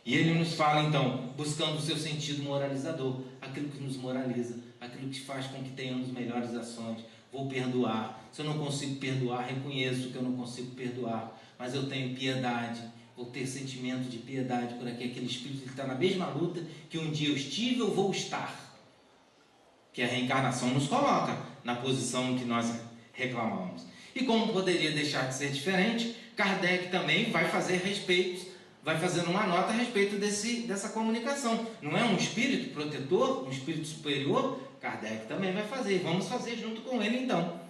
E ele nos fala então, buscando o seu sentido moralizador, aquilo que nos moraliza, aquilo que faz com que tenhamos melhores ações. Vou perdoar. Se eu não consigo perdoar, reconheço que eu não consigo perdoar, mas eu tenho piedade, vou ter sentimento de piedade por aquele espírito que está na mesma luta que um dia eu estive ou vou estar, que a reencarnação nos coloca na posição que nós reclamamos. E como poderia deixar de ser diferente, Kardec também vai fazer vai fazendo uma nota a respeito dessa comunicação. Não é um espírito protetor, um espírito superior? Kardec também vai fazer, vamos fazer junto com ele então.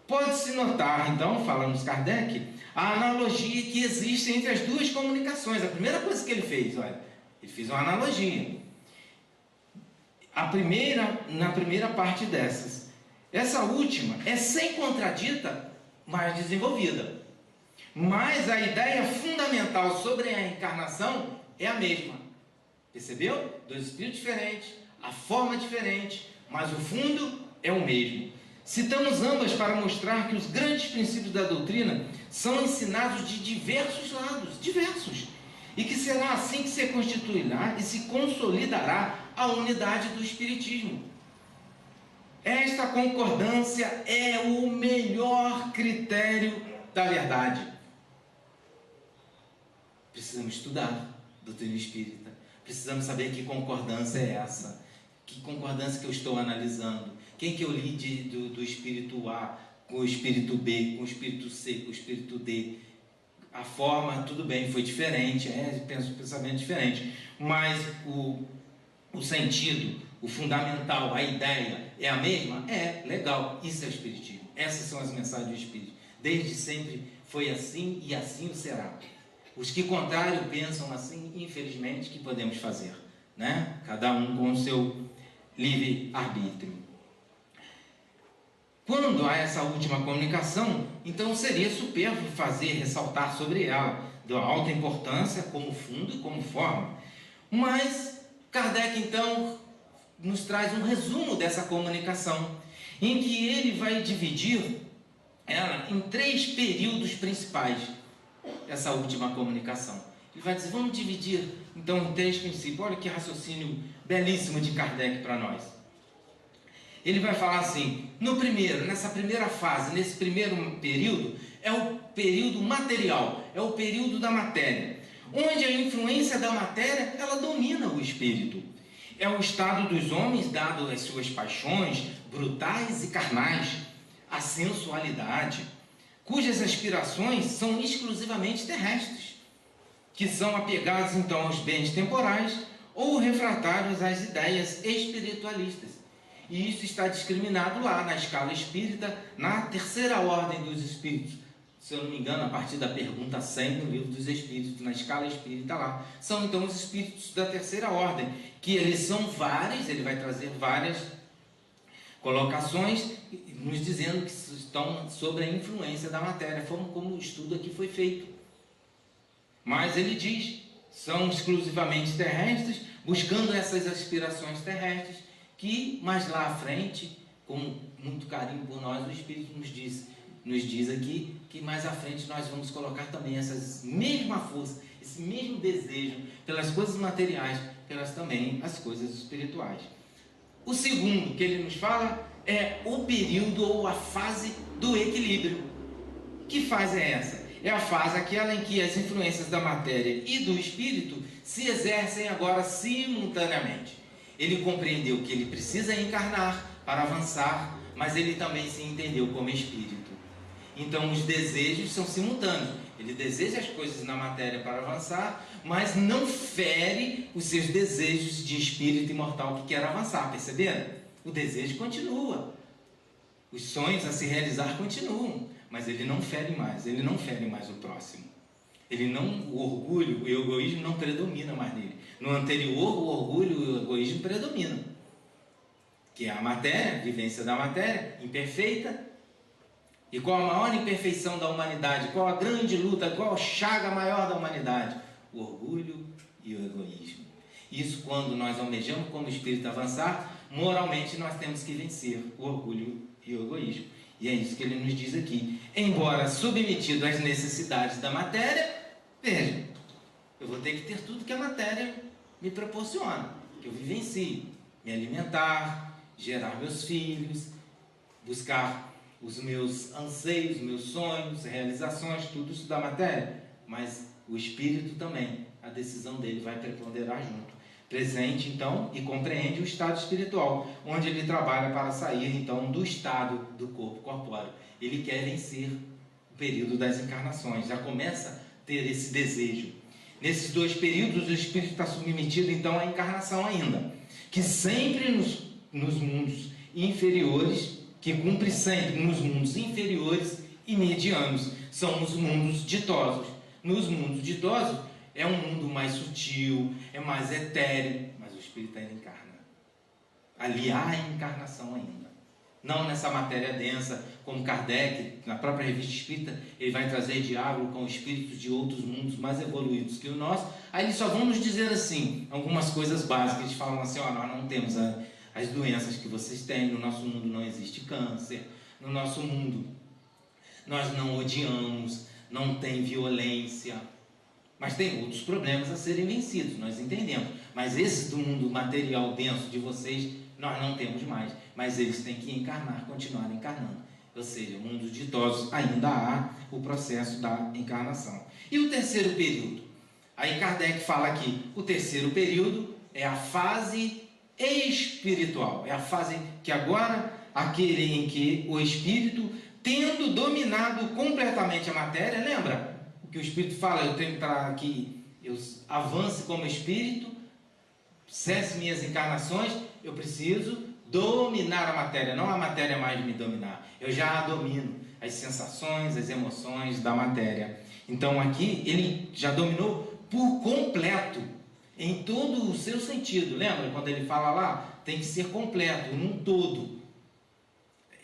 Pode-se notar, então, falamos Kardec, a analogia que existe entre as duas comunicações. A primeira coisa que ele fez, olha, ele fez uma analogia. Na primeira parte dessas. Essa última é sem contradita, mais desenvolvida. Mas a ideia fundamental sobre a encarnação é a mesma. Percebeu? Dois espíritos diferentes, a forma diferente, mas o fundo é o mesmo. Citamos ambas para mostrar que os grandes princípios da doutrina são ensinados de diversos lados, diversos, e que será assim que se constituirá e se consolidará a unidade do Espiritismo. Esta concordância é o melhor critério da verdade. Precisamos estudar doutrina espírita, precisamos saber que concordância é essa, que concordância que eu estou analisando, quem que eu li do espírito A com o espírito B, com o espírito C, com o espírito D. A forma, tudo bem, foi diferente, pensamento diferente, mas o sentido, o fundamental, a ideia é a mesma? É, legal, isso é o espiritismo. Essas são as mensagens do Espírito. Desde sempre foi assim e assim o será. Os que contrário pensam assim, infelizmente, que podemos fazer, né? Cada um com o seu livre-arbítrio. Quando há essa última comunicação, então seria supérfluo ressaltar sobre ela, da alta importância como fundo e como forma. Mas Kardec, então, nos traz um resumo dessa comunicação, em que ele vai dividir ela em 3 períodos principais, essa última comunicação. Ele vai dizer, vamos dividir então em 3 princípios. Olha que raciocínio belíssimo de Kardec para nós. Ele vai falar assim, nessa primeira fase, nesse primeiro período, é o período material, é o período da matéria, onde a influência da matéria, ela domina o espírito. É o estado dos homens dado às suas paixões brutais e carnais, a sensualidade, cujas aspirações são exclusivamente terrestres, que são apegados então aos bens temporais ou refratários às ideias espiritualistas. E isso está discriminado lá na escala espírita, na terceira ordem dos espíritos. Se eu não me engano, a partir da pergunta 100 no livro dos espíritos, na escala espírita lá. São então os espíritos da terceira ordem, que eles são vários, ele vai trazer várias colocações, nos dizendo que estão sobre a influência da matéria, como o estudo aqui foi feito. Mas ele diz, são exclusivamente terrestres, buscando essas aspirações terrestres, que mais lá à frente, com muito carinho por nós, o Espírito nos diz aqui, que mais à frente nós vamos colocar também essa mesma força, esse mesmo desejo pelas coisas materiais, pelas também as coisas espirituais. O segundo que ele nos fala é o período ou a fase do equilíbrio. Que fase é essa? É a fase aquela em que as influências da matéria e do espírito se exercem agora simultaneamente. Ele compreendeu que ele precisa encarnar para avançar, mas ele também se entendeu como espírito. Então os desejos são simultâneos. Ele deseja as coisas na matéria para avançar, mas não fere os seus desejos de espírito imortal que quer avançar. Perceberam? O desejo continua. Os sonhos a se realizar continuam, mas ele não fere mais, ele não fere mais o próximo. O orgulho, o egoísmo não predomina mais nele. No anterior, o orgulho e o egoísmo predominam. Que é a matéria, a vivência da matéria, imperfeita. E qual a maior imperfeição da humanidade? Qual a grande luta? Qual a chaga maior da humanidade? O orgulho e o egoísmo. Isso, quando nós almejamos como espírito avançar, moralmente nós temos que vencer o orgulho e o egoísmo. E é isso que ele nos diz aqui. Embora submetido às necessidades da matéria, veja, eu vou ter que ter tudo que a matéria me proporciona, que eu vivencie, me alimentar, gerar meus filhos, buscar os meus anseios, meus sonhos, realizações, tudo isso da matéria. Mas o espírito também, a decisão dele vai preponderar junto. Presente, então, e compreende o estado espiritual, onde ele trabalha para sair, então, do estado do corpo corpóreo. Ele quer vencer o período das encarnações, já começa a ter esse desejo. Nesses dois períodos, o espírito está submetido, então, à encarnação ainda, que sempre nos mundos inferiores, que cumpre sempre nos mundos inferiores e medianos, são os mundos ditosos. Nos mundos ditosos, é um mundo mais sutil, é mais etéreo, mas o espírito ainda encarna. Ali há encarnação ainda. Não nessa matéria densa, como Kardec, na própria Revista Espírita, ele vai trazer diálogo com espíritos de outros mundos mais evoluídos que o nosso. Aí eles só vão nos dizer assim, algumas coisas básicas. Eles falam assim, nós não temos as doenças que vocês têm, no nosso mundo não existe câncer, no nosso mundo nós não odiamos, não tem violência. Mas tem outros problemas a serem vencidos, nós entendemos. Mas esse do mundo material denso de vocês, nós não temos mais. Mas eles têm que encarnar, continuar encarnando. Ou seja, mundos ditosos ainda há o processo da encarnação. E o terceiro período? Aí Kardec fala aqui, o terceiro período é a fase espiritual. É a fase que agora, aquele em que o espírito, tendo dominado completamente a matéria, lembra? Que o Espírito fala, eu tenho para que eu avance como Espírito, cesse minhas encarnações, eu preciso dominar a matéria, não a matéria mais me dominar. Eu já domino as sensações, as emoções da matéria. Então aqui ele já dominou por completo, em todo o seu sentido. Lembra quando ele fala lá? Tem que ser completo, num todo.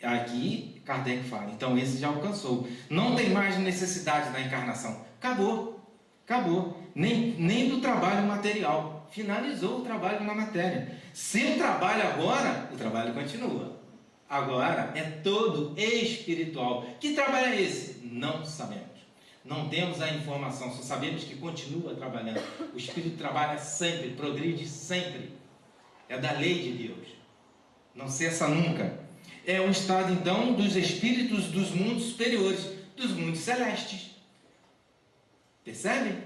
Aqui Kardec fala, então esse já alcançou. Não tem mais necessidade da encarnação. Acabou. Acabou. Nem do trabalho material. Finalizou o trabalho na matéria. Seu trabalho agora, o trabalho continua. Agora é todo espiritual. Que trabalho é esse? Não sabemos. Não temos a informação, só sabemos que continua trabalhando. O espírito trabalha sempre, progride sempre. É da lei de Deus. Não cessa nunca. É um estado, então, dos espíritos dos mundos superiores, dos mundos celestes. Percebe?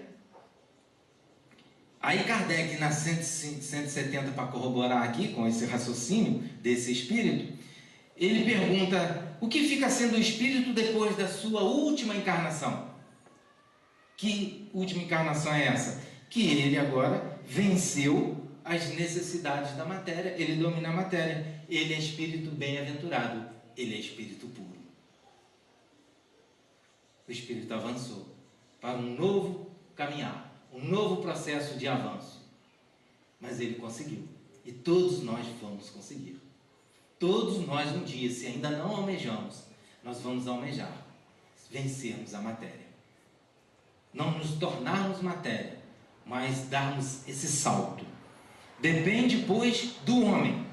Aí Kardec, na 170, para corroborar aqui com esse raciocínio desse espírito, ele pergunta, o que fica sendo o espírito depois da sua última encarnação? Que última encarnação é essa? Que ele agora venceu as necessidades da matéria, ele domina a matéria, ele é espírito bem-aventurado, ele é espírito puro. O espírito avançou para um novo caminhar, um novo processo de avanço. Mas ele conseguiu, e todos nós vamos conseguir. Todos nós um dia, se ainda não almejamos, nós vamos almejar vencermos a matéria. Não nos tornarmos matéria, mas darmos esse salto. Depende, pois, do homem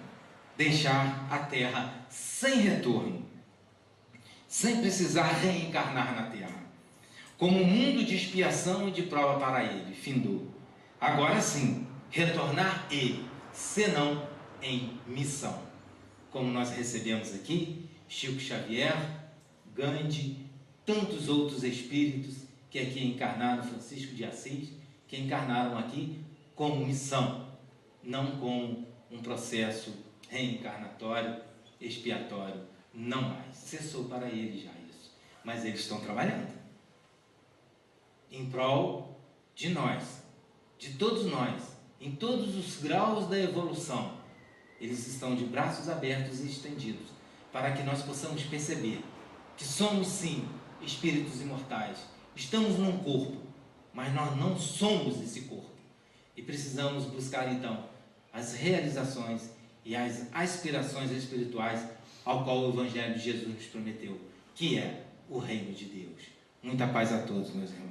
deixar a terra sem retorno, sem precisar reencarnar na terra, como um mundo de expiação e de prova para ele, findou. Agora sim, retornar senão em missão. Como nós recebemos aqui, Chico Xavier, Gandhi, tantos outros espíritos que aqui encarnaram, Francisco de Assis, que encarnaram aqui como missão, não como um processo reencarnatório, expiatório, não mais. Cessou para eles já isso. Mas eles estão trabalhando em prol de nós, de todos nós, em todos os graus da evolução. Eles estão de braços abertos e estendidos para que nós possamos perceber que somos sim espíritos imortais. Estamos num corpo, mas nós não somos esse corpo. E precisamos buscar então as realizações e as aspirações espirituais ao qual o Evangelho de Jesus nos prometeu, que é o reino de Deus. Muita paz a todos, meus irmãos.